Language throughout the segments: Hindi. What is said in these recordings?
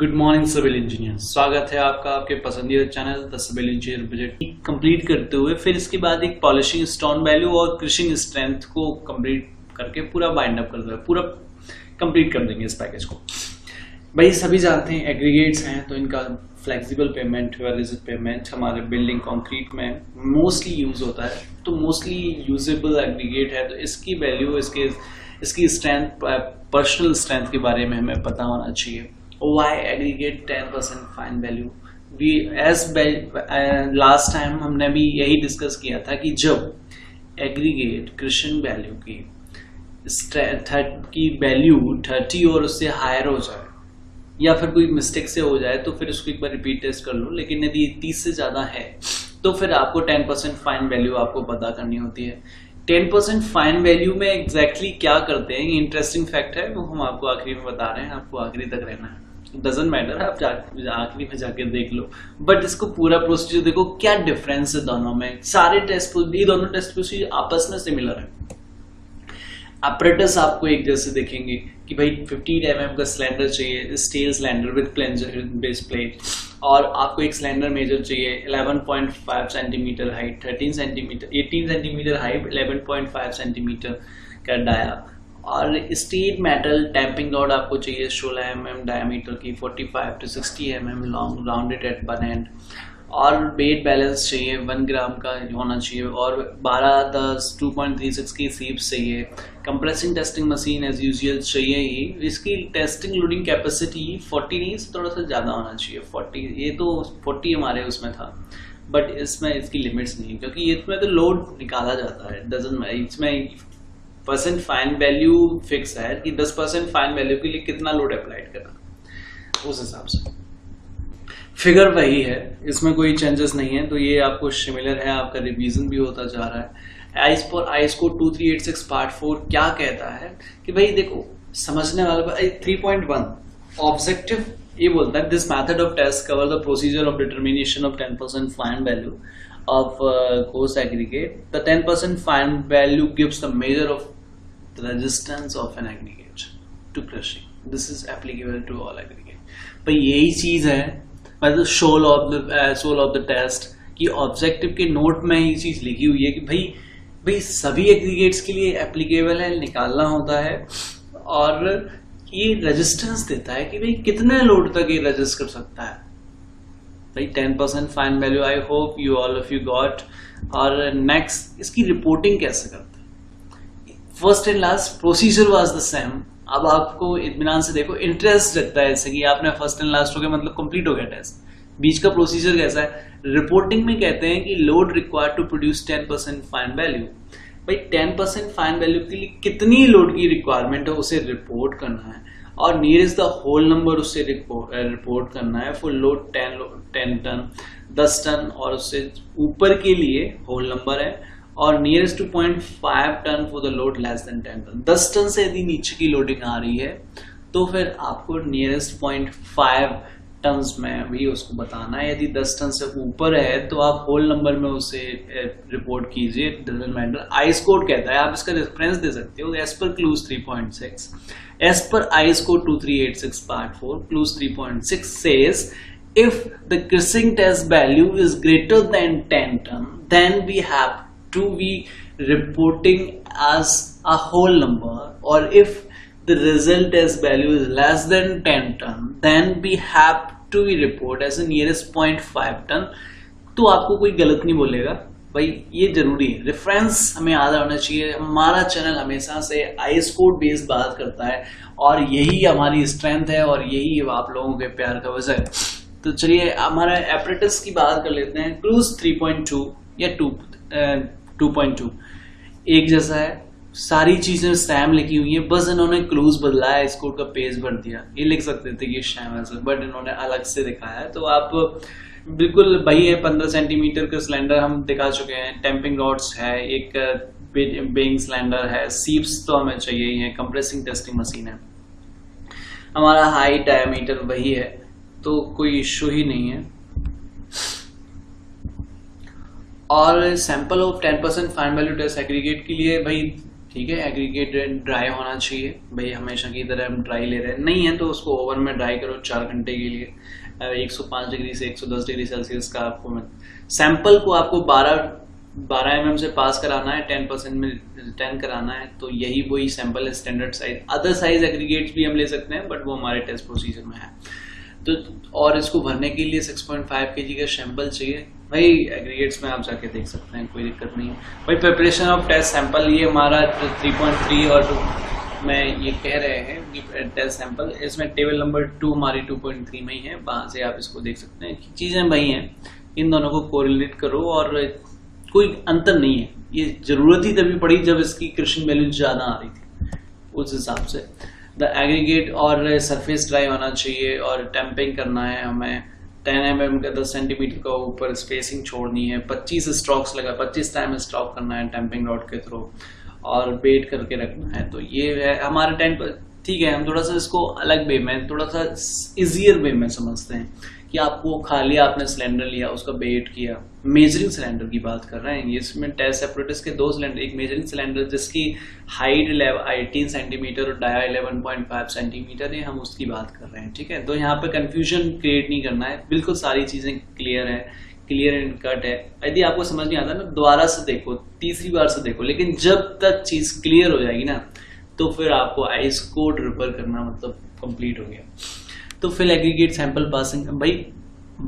गुड मॉर्निंग सिविल इंजीनियर, स्वागत है आपका आपके पसंदीदा channel the civil engineer budget complete करते हुए फिर इसके बाद एक पॉलिशिंग स्टोन वैल्यू और क्रिशिंग स्ट्रेंथ को कंप्लीट करके पूरा बाइंड अप कर देंगे, पूरा कंप्लीट कर देंगे इस पैकेज को। भाई सभी जानते हैं एग्रीगेट्स हैं तो इनका फ्लेक्सिबल पेमेंट रिजिड पेमेंट हमारे बिल्डिंग कंक्रीट में मोस्टली यूज होता है, तो मोस्टली यूजेबल एग्रीगेट है। तो इसकी वैल्यू इसकी स्ट्रेंथ, पर्सनल स्ट्रेंथ के बारे में हमें पता होना चाहिए। Why aggregate 10% fine value? We as last time हमने भी यही डिस्कस किया था कि जब एग्रीगेट क्रिशिंग वैल्यू की वैल्यू 30 और उससे हायर हो जाए या फिर कोई मिस्टेक से हो जाए तो फिर उसको एक बार रिपीट टेस्ट कर लो, लेकिन यदि 30 से ज्यादा है तो फिर आपको 10% फाइन वैल्यू आपको पता करनी होती है। 10% फाइन वैल्यू में एग्जैक्टली क्या करते हैं, इंटरेस्टिंग फैक्ट है, वो हम आपको आखिरी में बता रहे हैं, आपको आखिरी तक रहना है। डजंट मैटर, आप आखिरी में जाके देख लो, बट इसको पूरा प्रोसीजर देखो क्या डिफरेंस है दोनों में। सारे दोनों टेस्ट प्रोसीजर आपस में सिमिलर है। अपरेटस आपको एक जैसे देखेंगे कि भाई 15 mm का सिलेंडर चाहिए, steel cylinder with plunger base plate, और आपको एक सिलेंडर मेजर चाहिए 11.5 centimetre height, 18 centimetre height, 11.5 centimetre का डाया, और स्टील मेटल टैंपिंग रॉड आपको चाहिए 16 mm डायमीटर की, 45 to 60 mm long, rounded at one end, और वेट बैलेंस चाहिए 1 ग्राम का होना चाहिए, और 12-10 2.36 की सीप्स चाहिए। Compressing testing machine as usual चाहिए ही। इसकी टेस्टिंग लोडिंग कैपेसिटी 40 नहीं, थोड़ा सा ज़्यादा होना चाहिए 40, ये तो 40 हमारे उसमें था, बट इसमें इसकी लिमिट्स नहीं, क्योंकि इसमें तो लोड निकाला जाता है, डजंट, इसमें परसेंट फाइन वैल्यू फिक्स है कि 10% फाइन वैल्यू के लिए कितना लोड अप्लाइड करना, उस हिसाब से फिगर वही है, इसमें कोई चेंजेस नहीं है। तो ये आपको सिमिलर है, आपका रिवीजन भी होता जा रहा है। आइस कोड 2386 पार्ट 4 क्या कहता है कि भाई देखो समझने वाले 3.1 ऑब्जेक्टिव ये बोलता है this method of test cover the procedure of determination of 10% fine value of coarse aggregate. The 10% fine value gives the measure of the resistance of an aggregate to crushing. This is applicable to all aggregate. पर यही चीज है, मतलब सोल ऑफ द टेस्ट कि ऑब्जेक्टिव के नोट में ये चीज लिखी हुई है कि भाई सभी एग्रीगेट्स के लिए एप्लीकेबल है, निकालना होता है, और ये रेजिस्टेंस देता है कि भाई कितने लोड तक ये रेजिस्ट कर सकता है। 10% fine value, I hope you all of you got. और नेक्स्ट इसकी रिपोर्टिंग कैसे करते हैं, first and last procedure was the same. अब आपको इत्मीनान से देखो, इंटरेस्ट जगता है इससे कि आपने फर्स्ट एंड लास्ट हो गया, मतलब कंप्लीट हो गया टेस्ट। बीच का प्रोसीजर कैसा है, रिपोर्टिंग में कहते हैं कि load required to produce 10% fine value. भाई 10% फाइन वैल्यू के लिए कितनी लोड की रिक्वायरमेंट है उसे रिपोर्ट करना है, और नियरेस्ट द होल नंबर उससे रिपोर्ट करना है। फुल लोड 10 टन 10 टन, और उससे ऊपर के लिए होल नंबर है, और nearest to 0.5 ton for the load less than 10 ton. 10 ton से यदि नीचे की लोडिंग आ रही है तो फिर आपको नियरेस्ट 0.5 टन्स में भी उसको बताना है। यदि 10 टन से ऊपर है तो आप होल नंबर में उसे रिपोर्ट कीजिए, डजंट मैटर। आइस कोड कहता है, आप इसका रेफरेंस दे सकते हो as per clause 3.6, as per IS code 2386 part 4 clause 3.6 says if the crushing test value is greater than 10 ton then we have to be reporting as a whole number, or if the result test value is less than 10 ton then we have to be report as a nearest 0.5 ton। तो आपको कोई गलत नहीं बोलेगा भाई, ये जरूरी है, रेफरेंस हमें याद होना चाहिए। हमारा चैनल हमेशा से आइस कोड बेस्ड बात करता है, और यही हमारी स्ट्रेंथ है, और यही आप लोगों के प्यार का वजह है। तो चलिए हमारा एपरेटस की बात कर लेते हैं। क्लूज 3.2 या 2.2 एक जैसा है, सारी चीजें सेम लिखी हुई है, बस इन्होंने क्लूज बदला है, इस कोड का पेज भर दिया। ये लिख सकते थे कि शाम ऐसा, बट इन्होंने अलग से दिखाया है। तो आप बिल्कुल वही है, 15 सेंटीमीटर का सिलेंडर हम दिखा चुके हैं, टैंपिंग रॉड्स है, एक बेइंग सिलेंडर है, सीप्स तो हमें चाहिए ही है, कंप्रेसिंग टेस्टिंग मशीन है, हमारा हाइट डायमीटर वही है, तो कोई इश्यू ही नहीं है। और sample of 10% fine value test aggregate के लिए भाई ठीक है। एग्रीगेट ड्राई होना चाहिए भाई, हमेशा की तरह हम ड्राई ले रहे हैं, नहीं है तो उसको ओवन में ड्राई करो 4 घंटे के लिए 105 डिग्री से 110 डिग्री सेल्सियस का। आपको सैंपल को आपको 12 mm से पास कराना है, 10% में रिटर्न कराना है, तो यही वही सैंपल है, standard size. Other size aggregates भी हम ले सकते हैं बट वो हमारे टेस्ट प्रोसीजर में है। तो और इसको भरने के लिए 6.5 kg का सैंपल चाहिए भाई। एग्रीगेट्स में आप जाके देख सकते हैं, कोई दिक्कत नहीं है भाई। प्रिपरेशन ऑफ टेस्ट सैंपल, ये हमारा 3.3 और में ये कह रहे हैं कि टेस्ट सैंपल, इसमें टेबल नंबर 2 हमारी 2.3 में ही है, वहां से आप इसको देख सकते हैं। चीजें वही हैं, इन दोनों को कोरिलेट करो और कोई अंतर नहीं है। ये जरूरत ही तभी पड़ी जब इसकी क्रिशिंग वैल्यू ज्यादा आ रही थी, उस हिसाब से द एग्रीगेट और सरफेस ड्राई होना चाहिए और टेम्पिंग करना है हमें। 10 mm का 10 सेंटीमीटर का ऊपर स्पेसिंग छोड़नी है। 25 स्ट्रोक्स लगा, 25 टाइम स्ट्रोक करना है टेम्पिंग रॉड के थ्रू और बेट करके रखना है। तो ये है हमारा 10। ठीक है, हम थोड़ा सा इसको अलग वे में, थोड़ा सा इजियर वे में समझते हैं कि आपको खाली आपने सिलेंडर लिया, उसका बेट किया। मेजरिंग सिलेंडर की बात कर रहे हैं, इसमें टेस्ट सेपरेटिस के 2 सिलेंडर, एक मेजरिंग सिलेंडर जिसकी हाइट 18 सेंटीमीटर और डाया 11.5 सेंटीमीटर है, हम उसकी बात कर रहे हैं। ठीक है, तो यहाँ पे कंफ्यूजन क्रिएट नहीं करना है, बिल्कुल सारी चीजें क्लियर है, क्लियर एंड कट है। यदि आपको समझ नहीं आता ना, दोबारा से देखो, तीसरी बार से देखो, लेकिन जब तक चीज क्लियर हो जाएगी ना, तो फिर आपको आइस को रिपेयर करना मतलब कंप्लीट हो गया। तो फिल एग्रीगेट सैंपल पासिंग, भाई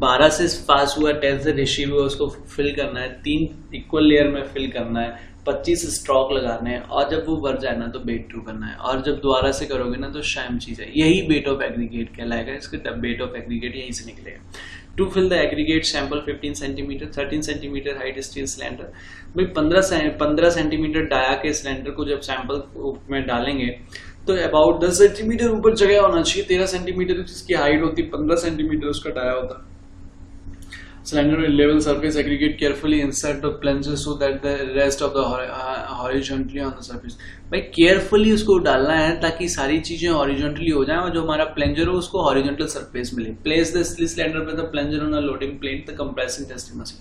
12 से पास हुआ, 10 से रिसीव हुआ, उसको फिल करना है, 3 इक्वल लेयर में फिल करना है, 25 स्ट्रोक लगाने हैं, और जब वो भर जाए ना तो बेट टू करना है, और जब दोबारा से करोगे ना तो शैम चीज है, यही बेट ऑफ एग्रीगेट कहलाएगा। इसके बेट ऑफ एग्रीगेट यहीं से निकलेगा। To fill the aggregate sample 15 centimetre 13 centimetre height steel cylinder, भाई 15 सेंटीमीटर डाया के सिलेंडर को जब सैंपल में डालेंगे तो अबाउट 10 सेंटीमीटर ऊपर जगह होना चाहिए। 13 सेंटीमीटर जिसकी हाइट होती है, 15 सेंटीमीटर उसका डाया होता है। Cylinder will level surface aggregate carefully insert the plunger so that the rest of the horizontally on the surface। भाई केयरफुली उसको डालना है ताकि सारी चीजें हॉरिजॉन्टली हो जाएं और जो हमारा प्लंजर हो उसको हॉरिजॉन्टल सरफेस मिले। प्लेस द सिलेंडर पे the plunger on a loading plate the compressing testing machine.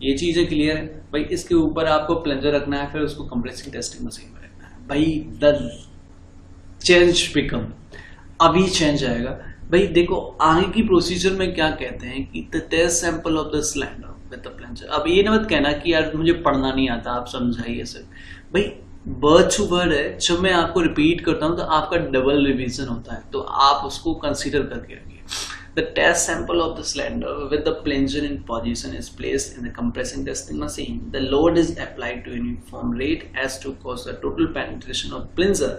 ये चीजें क्लियर है भाई। इसके ऊपर आपको प्लंजर रखना है, फिर उसको कंप्रेसिंग टेस्टिंग मशीन में रखना है। भाई द चेंज बिकम, अभी चेंज आएगा भाई। देखो आगे की प्रोसीजर में क्या कहते हैं कि the test sample of the cylinder with the plunger. अब ये ना मत कहना कि यार मुझे पढ़ना नहीं आता, आप समझाइए सर। भाई वर्ड टू वर्ड है, जब मैं आपको रिपीट करता हूं तो आपका डबल रिवीजन होता है, तो आप उसको कंसीडर करके रखिए। The test sample of the cylinder with the plunger in position is placed in the compressing testing machine. The load is applied to uniform rate as to cause the total penetration of plunger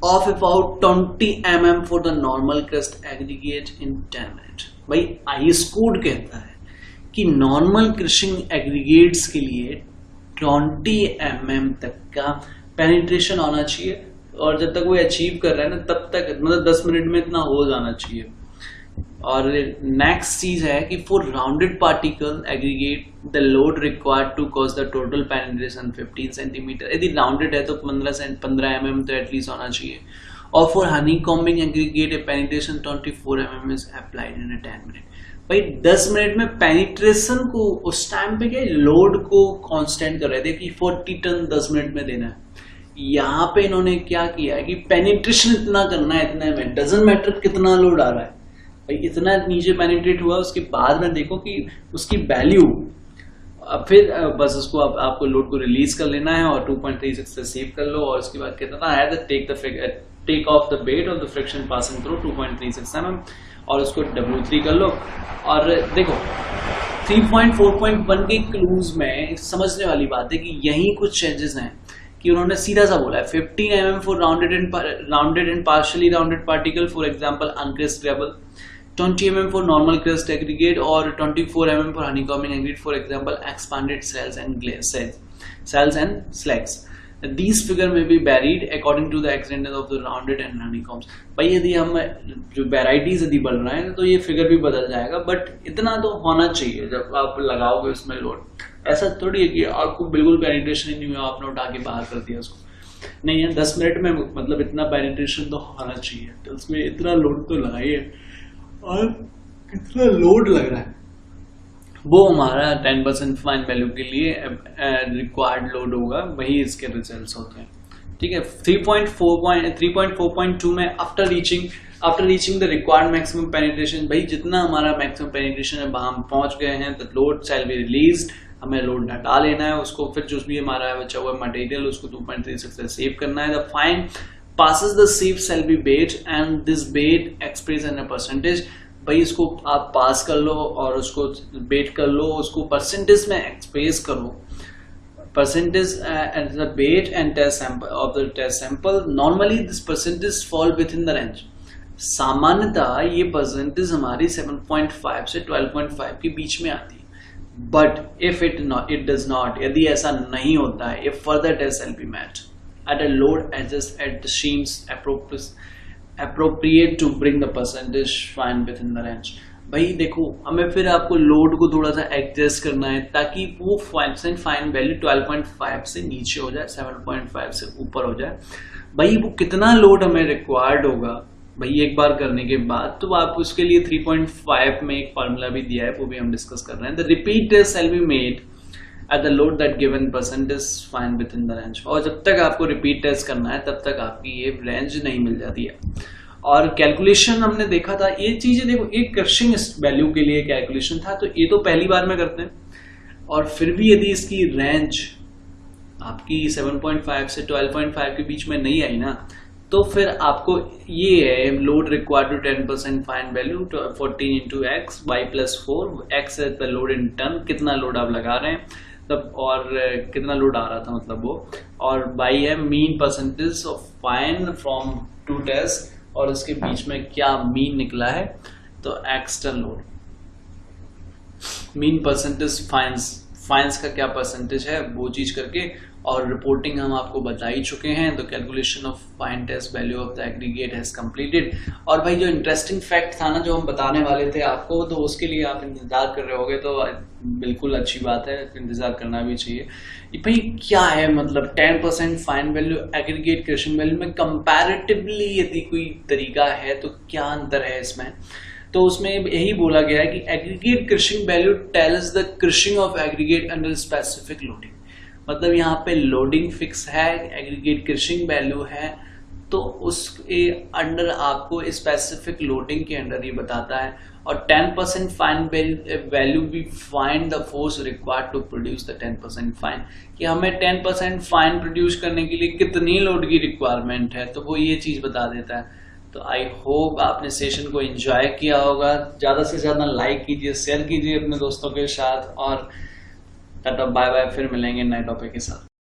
of about 20 mm for the normal crust aggregate in 10 minutes। भाई आइस कोड कहता है कि नॉर्मल क्रशिंग एग्रीगेट्स के लिए 20 mm तक का पेनिट्रेशन होना चाहिए, और जब तक वो अचीव कर रहा है ना तब तक मतलब 10 मिनट में इतना हो जाना चाहिए। और नेक्स्ट चीज है कि for rounded particle aggregate the load required to cause the total penetration 15 centimetre. यदि राउंडेड है तो 15 mm तो एटलीस्ट होना चाहिए। और for honey combing aggregate a penetration 24 mm is applied in 10 minute. भाई 10 मिनट में पेनिट्रेशन को उस टाइम पे क्या लोड को कांस्टेंट कर रहे थे कि 40 टन 10 मिनट में देना है। यहाँ पे इन्होंने क्या किया है कि पेनिट्रेशन इतना करना है इतने में, डजंट मैटर कितना लोड आ रहा है भाई, इतना नीचे पेनिट्रेट हुआ उसके बाद में देखो कि उसकी वैल्यू, फिर बस उसको आपको लोड को रिलीज कर लेना है और 2.36 से सेव कर लो, और उसके बाद कितना है take off the weight of the fraction passing through 2.36 mm, और उसको W3 कर लो। और देखो 3.4.1 के क्लूज में समझने वाली बात है कि यही कुछ चेंजेस हैं कि उन्होंने सीधा सा बोला है 15 mm for rounded and partially rounded particle, for example uncrushed gravel, 20 mm for normal crust aggregate और 24 mm for honeycombing aggregate, for example expanded cells and slags। These figure may be varied according to the extent of the rounded and honeycombs। भाई यदि हम जो वेराइटीज यदि बढ़ रहे हैं तो ये फिगर भी बदल जाएगा, बट इतना तो होना चाहिए जब आप लगाओगे उसमें लोड। ऐसा थोड़ी है कि आपको बिल्कुल पेनिट्रेशन ही नहीं हुआ, आपने उठा के बाहर कर दिया उसको, नहीं है। 10 मिनट में मतलब इतना पेनिट्रेशन तो होना चाहिए, तो उसमें इतना लोड तो लगाइए। और कितना लोड लग रहा है वो हमारा 10% फाइन वैल्यू के लिए रिक्वायर्ड लोड होगा, वही इसके रिजल्ट्स होते हैं। ठीक है। 3.4.2 में after reaching the required maximum penetration, भाई जितना हमारा मैक्सिमम पेनिट्रेशन है वहां हम पहुंच गए हैं, the load shall be released, हमें लोड हटा लेना है उसको, फिर जो भी हमारा बचा हुआ मटेरियल उसको 2.36 से सेव करना है। The fine passes the sieve shall be bait and this bait expressed in a percentage, भाई इसको आप पास कर लो और उसको बेट कर लो, उसको परसेंटेज में एक्सप्रेस करो, percentage and the bait and test sample of the test sample, normally this percentage fall within the range, सामान्यतः ये परसेंटेज हमारी 7.5 से 12.5 के बीच में आती है, but if it does not, यदि ऐसा नहीं होता है, if further test shall be met at a load adjust at the seems appropriate to bring the percentage fine within the range, भाई देखो हमें फिर आपको लोड को थोड़ा सा एडजस्ट करना है ताकि वो फाइन वैल्यू 12.5 से नीचे हो जाए, 7.5 से ऊपर हो जाए। भाई वो कितना लोड हमें रिक्वायर्ड होगा भाई एक बार करने के बाद, तो आप उसके लिए 3.5 में एक फार्मूला भी दिया है, वो भी हम डिस्कस कर रहे हैं। The repeat test shall be made at the load that given percentage fine within the range, और जब तक आपको रिपीट टेस्ट करना है तब तक आपकी ये रेंज नहीं मिल जाती है। और कैलकुलेशन हमने देखा था, ये चीजें देखो एक क्रशिंग वैल्यू के लिए कैलकुलेशन था, तो ये तो पहली बार में करते हैं, और फिर भी यदि इसकी रेंज आपकी 7.5 से 12.5 के बीच में नहीं आई ना, तो फिर आपको ये है load required to 10% fine value 14 into x y plus 4, x है द लोड इन टन, कितना लोड आप लगा रहे हैं तब, और कितना लोड आ रहा था मतलब वो, और बाई है mean percentage of fine from two test, और इसके बीच में क्या मीन निकला है, तो external load mean percentage fines का क्या परसेंटेज है वो चीज करके, और रिपोर्टिंग हम आपको बता ही चुके हैं। तो calculation of fine test value of the aggregate has completed. और भाई जो इंटरेस्टिंग फैक्ट था ना जो हम बताने वाले थे आपको, तो उसके लिए आप इंतजार कर रहे होगे, तो बिल्कुल अच्छी बात है, इंतजार करना भी चाहिए। भाई क्या है मतलब 10% fine value aggregate crushing value में कंपैरेटिवली यदि कोई तरीका है तो क्या अंतर है इसमें, तो उसमें यही बोला गया है कि aggregate crushing value tells the crushing of aggregate under specific loading, मतलब यहाँ पे लोडिंग फिक्स है, एग्रीगेट क्रशिंग वैल्यू है, तो उसके अंडर आपको स्पेसिफिक लोडिंग के अंडर ये बताता है। और 10% फाइन वैल्यू भी find the force required to produce the 10% fine, कि हमें 10% फाइन प्रोड्यूस करने के लिए कितनी लोड की रिक्वायरमेंट है, तो वो ये चीज बता देता है। तो आई होप आपने सेशन को एंजॉय किया होगा, ज्यादा से ज्यादा लाइक कीजिए, शेयर कीजिए अपने दोस्तों के साथ, और टाटा बाय बाय, फिर मिलेंगे नए टॉपिक के साथ।